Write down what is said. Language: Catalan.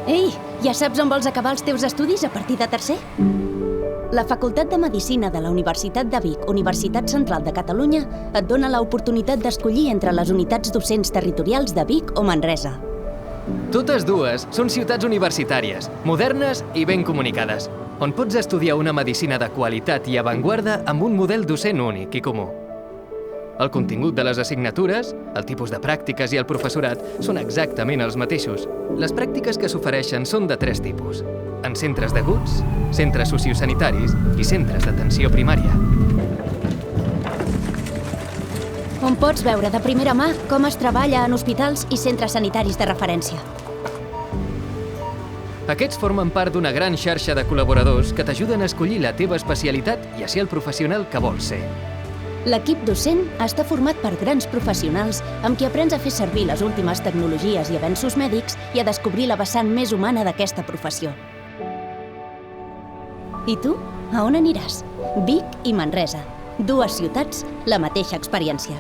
Ei, ja saps on vols acabar els teus estudis a partir de tercer? La Facultat de Medicina de la Universitat de Vic, Universitat Central de Catalunya, et dona l'oportunitat d'escollir entre les unitats docents territorials de Vic o Manresa. Totes dues són ciutats universitàries, modernes i ben comunicades, on pots estudiar una medicina de qualitat i avantguarda amb un model docent únic i comú. El contingut de les assignatures, el tipus de pràctiques i el professorat són exactament els mateixos. Les pràctiques que s'ofereixen són de 3 tipus: en centres d'aguts, centres sociosanitaris i centres d'atenció primària. On pots veure de primera mà com es treballa en hospitals i centres sanitaris de referència. Aquests formen part d'una gran xarxa de col·laboradors que t'ajuden a escollir la teva especialitat i a ser el professional que vols ser. L'equip docent està format per grans professionals amb qui aprens a fer servir les últimes tecnologies i avenços mèdics i a descobrir la vessant més humana d'aquesta professió. I tu? A on aniràs? Vic i Manresa. 2 ciutats, la mateixa experiència.